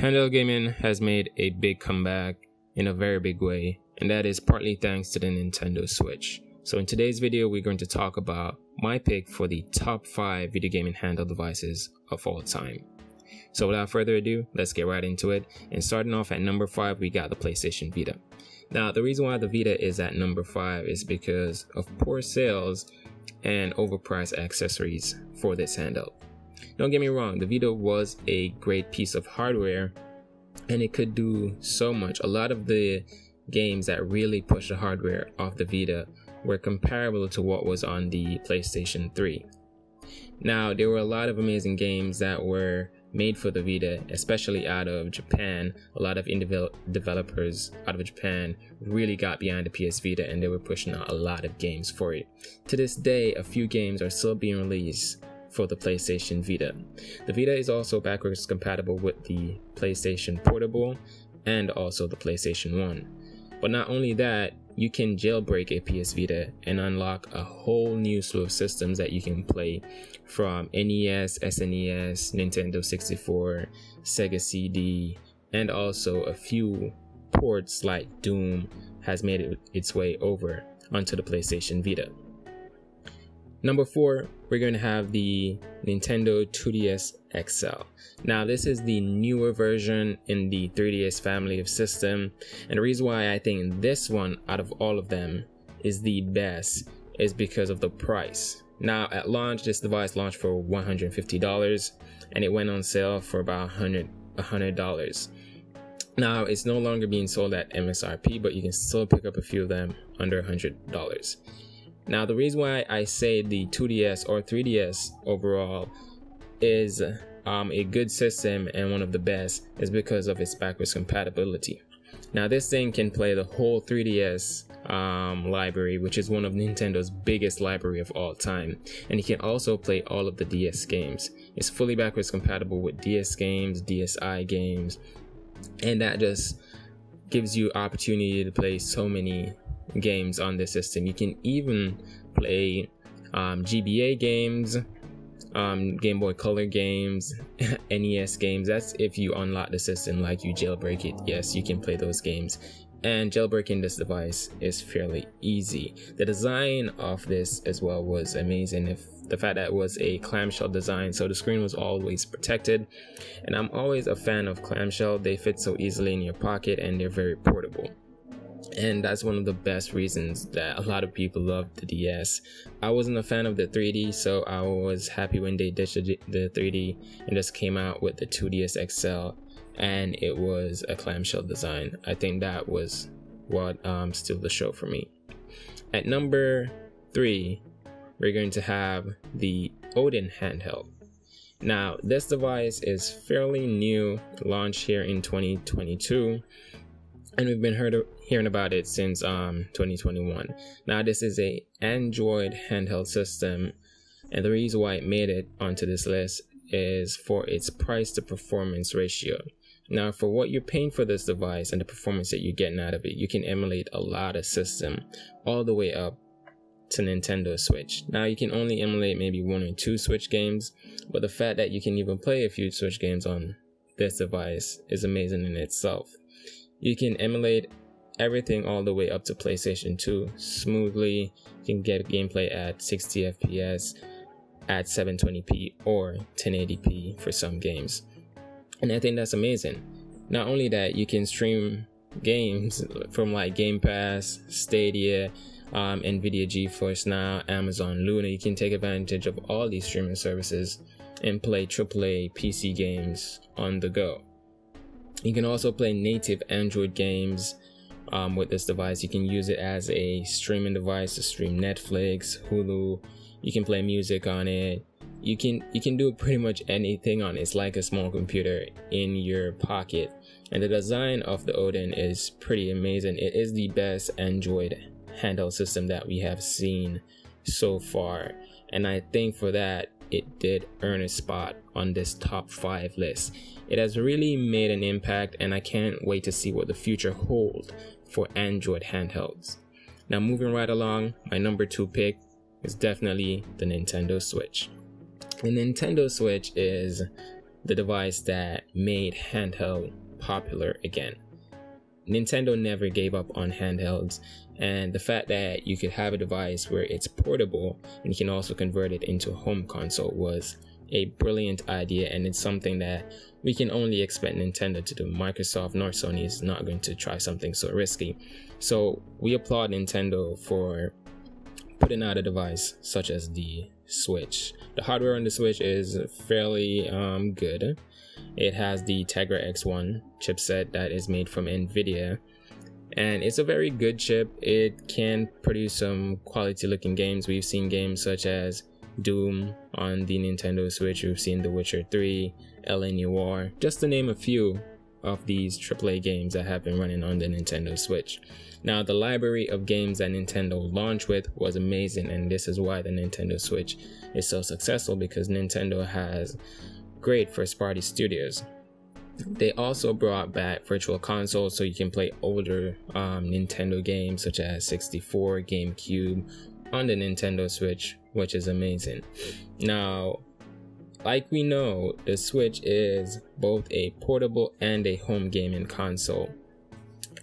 Handheld gaming has made a big comeback in a very big way, and that is partly thanks to the Nintendo Switch. So in today's video, we're going to talk about my pick for the top 5 video gaming handheld devices of all time. So without further ado, let's get right into it. And starting off at number 5, we got the PlayStation Vita. Now, the reason why the Vita is at number 5 is because of poor sales and overpriced accessories for this handheld. Don't get me wrong, the Vita was a great piece of hardware and it could do so much. A lot of the games that really pushed the hardware of the Vita were comparable to what was on the PlayStation 3. Now, there were a lot of amazing games that were made for the Vita, especially out of Japan. A lot of indie developers out of Japan really got behind the PS Vita and they were pushing out a lot of games for it. To this day, a few games are still being released for the PlayStation Vita. The Vita is also backwards compatible with the PlayStation Portable and also the PlayStation 1. But not only that, you can jailbreak a PS Vita and unlock a whole new slew of systems that you can play, from NES, SNES, Nintendo 64, Sega CD, and also a few ports like Doom has made its way over onto the PlayStation Vita. Number 4, we're going to have the Nintendo 2DS XL. Now, this is the newer version in the 3DS family of system, and the reason why I think this one out of all of them is the best is because of the price. Now, at launch, this device launched for $150 and it went on sale for about $100. Now, it's no longer being sold at MSRP, but you can still pick up a few of them under $100. Now, the reason why I say the 2DS or 3DS overall is a good system and one of the best is because of its backwards compatibility. Now, this thing can play the whole 3DS library, which is one of Nintendo's biggest library of all time, and it can also play all of the DS games. It's fully backwards compatible with DS games, DSi games, and that just gives you opportunity to play so many games on the system. You can even play GBA games, Game Boy Color games, NES games. That's if you unlock the system, like you jailbreak it. Yes, you can play those games. And jailbreaking this device is fairly easy. The design of this as well was amazing. If the fact that it was a clamshell design, so the screen was always protected. And I'm always a fan of clamshell. They fit so easily in your pocket and they're very portable. And that's one of the best reasons that a lot of people love the DS. I wasn't a fan of the 3D, so I was happy when they ditched the 3D and just came out with the 2DS XL, and it was a clamshell design. I think that was what stole the show for me. At number 3, we're going to have the Odin handheld. Now, this device is fairly new, launched here in 2022. And we've been hearing about it since 2021. Now, this is a Android handheld system, and the reason why it made it onto this list is for its price to performance ratio. Now, for what you're paying for this device and the performance that you're getting out of it, you can emulate a lot of system all the way up to Nintendo Switch. Now, you can only emulate maybe 1 or 2 Switch games, but the fact that you can even play a few Switch games on this device is amazing in itself. You can emulate everything all the way up to PlayStation 2 smoothly. You can get gameplay at 60 FPS, at 720p or 1080p for some games. And I think that's amazing. Not only that, you can stream games from like Game Pass, Stadia, Nvidia GeForce Now, Amazon Luna. You can take advantage of all these streaming services and play AAA PC games on the go. You can also play native Android games with this device. You can use it as a streaming device to stream Netflix, Hulu. You can play music on it. You can do pretty much anything on it. It's like a small computer in your pocket. And the design of the Odin is pretty amazing. It is the best Android handheld system that we have seen so far. And I think for that, it did earn a spot on this top 5 list. It has really made an impact, and I can't wait to see what the future holds for Android handhelds. Now, moving right along, my number 2 pick is definitely the Nintendo Switch. The Nintendo Switch is the device that made handheld popular again. Nintendo never gave up on handhelds, and the fact that you could have a device where it's portable and you can also convert it into a home console was a brilliant idea, and it's something that we can only expect Nintendo to do. Microsoft nor Sony is not going to try something so risky. So we applaud Nintendo for putting out a device such as the Switch. The hardware on the Switch is fairly good. It has the Tegra X1 chipset that is made from NVIDIA, and it's a very good chip. It can produce some quality looking games. We've seen games such as Doom on the Nintendo Switch. We've seen The Witcher 3, LA Noire, just to name a few of these AAA games that have been running on the Nintendo Switch. Now, the library of games that Nintendo launched with was amazing, and this is why the Nintendo Switch is so successful, because Nintendo has great first-party studios. They also brought back virtual consoles so you can play older Nintendo games such as 64, GameCube on the Nintendo Switch, which is amazing. Now, like we know, the Switch is both a portable and a home gaming console,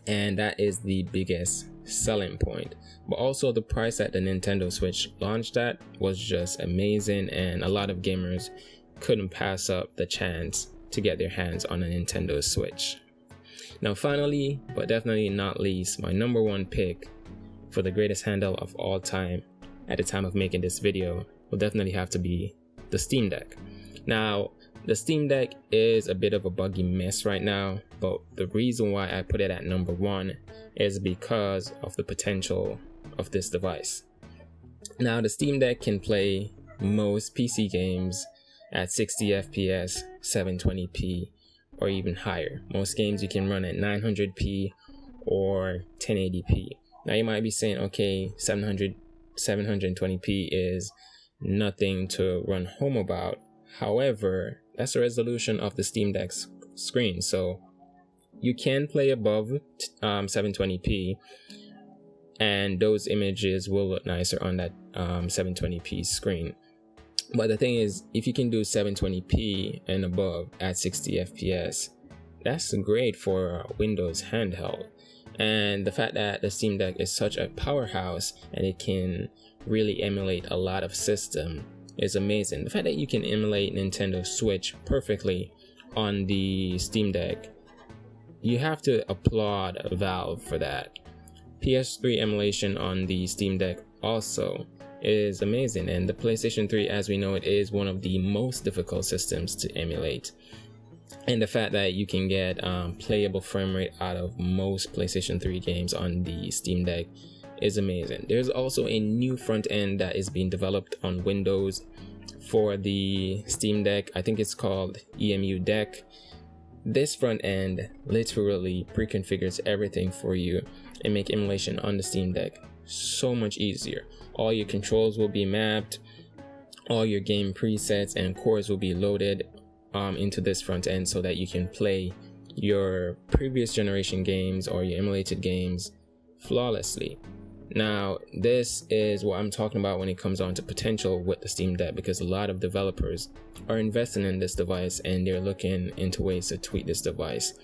and that is the biggest selling point. But also the price that the Nintendo Switch launched at was just amazing, and a lot of gamers couldn't pass up the chance to get their hands on a Nintendo Switch. Now finally, but definitely not least, my number one pick for the greatest handheld of all time at the time of making this video will definitely have to be the Steam Deck. Now, the Steam Deck is a bit of a buggy mess right now, but the reason why I put it at number one is because of the potential of this device. Now, the Steam Deck can play most PC games at 60 FPS, 720p, or even higher. Most games you can run at 900p or 1080p. Now you might be saying, okay, 720p is nothing to run home about. However, that's the resolution of the Steam Deck's screen, so you can play above 720p, and those images will look nicer on that 720p screen. But the thing is, if you can do 720p and above at 60 FPS, that's great for Windows handheld. And the fact that the Steam Deck is such a powerhouse and it can really emulate a lot of systems is amazing. The fact that you can emulate Nintendo Switch perfectly on the Steam Deck, you have to applaud Valve for that. PS3 emulation on the Steam Deck also is amazing, and the PlayStation 3, as we know, it is one of the most difficult systems to emulate. And the fact that you can get playable frame rate out of most PlayStation 3 games on the Steam Deck is amazing. There's also a new front end that is being developed on Windows for the Steam Deck. I think it's called EMU Deck. This front end literally pre-configures everything for you and make emulation on the Steam Deck so much easier. All your controls will be mapped, all your game presets and cores will be loaded into this front end so that you can play your previous generation games or your emulated games flawlessly. Now, this is what I'm talking about when it comes on to potential with the Steam Deck, because a lot of developers are investing in this device and they're looking into ways to tweak this device.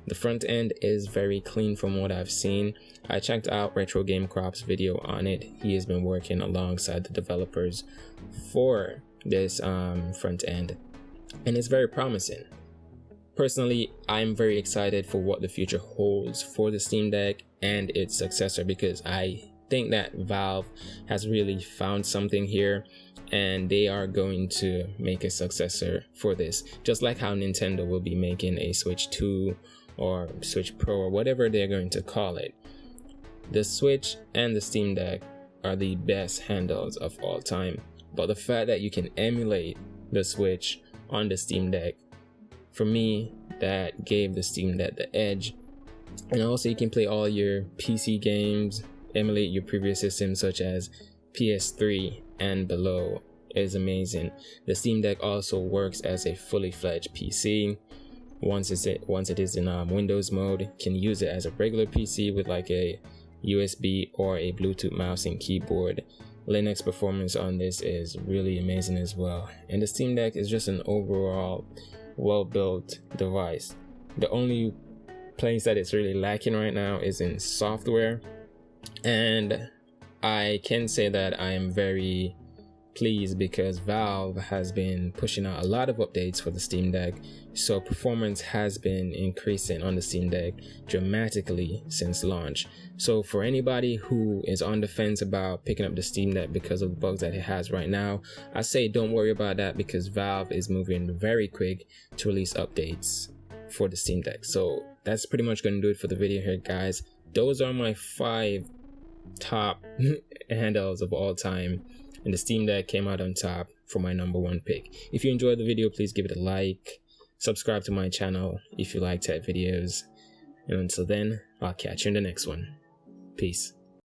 The front end is very clean from what I've seen. I checked out Retro Game Crop's video on it. He has been working alongside the developers for this front end, and it's very promising. Personally, I'm very excited for what the future holds for the Steam Deck and its successor, because I think that Valve has really found something here and they are going to make a successor for this, just like how Nintendo will be making a Switch 2 or Switch Pro or whatever they're going to call it. The Switch and the Steam Deck are the best handhelds of all time, but the fact that you can emulate the Switch on the Steam Deck, for me, that gave the Steam Deck the edge. And also you can play all your PC games, emulate your previous systems such as PS3 and below. Is amazing. The Steam Deck also works as a fully fledged PC. Once it is in Windows mode, can use it as a regular PC with like a USB or a Bluetooth mouse and keyboard. Linux performance on this is really amazing as well. And the Steam Deck is just an overall well-built device. The only place that it's really lacking right now is in software, and I can say that I am very pleased because Valve has been pushing out a lot of updates for the Steam Deck, so performance has been increasing on the Steam Deck dramatically since launch. So for anybody who is on the fence about picking up the Steam Deck because of the bugs that it has right now, I say don't worry about that, because Valve is moving very quick to release updates for the Steam Deck. So that's pretty much going to do it for the video here, guys. Those are my 5 top handhelds of all time, and the Steam Deck came out on top for my #1 pick. If you enjoyed the video, please give it a like, subscribe to my channel if you like tech videos, and until then, I'll catch you in the next one. Peace.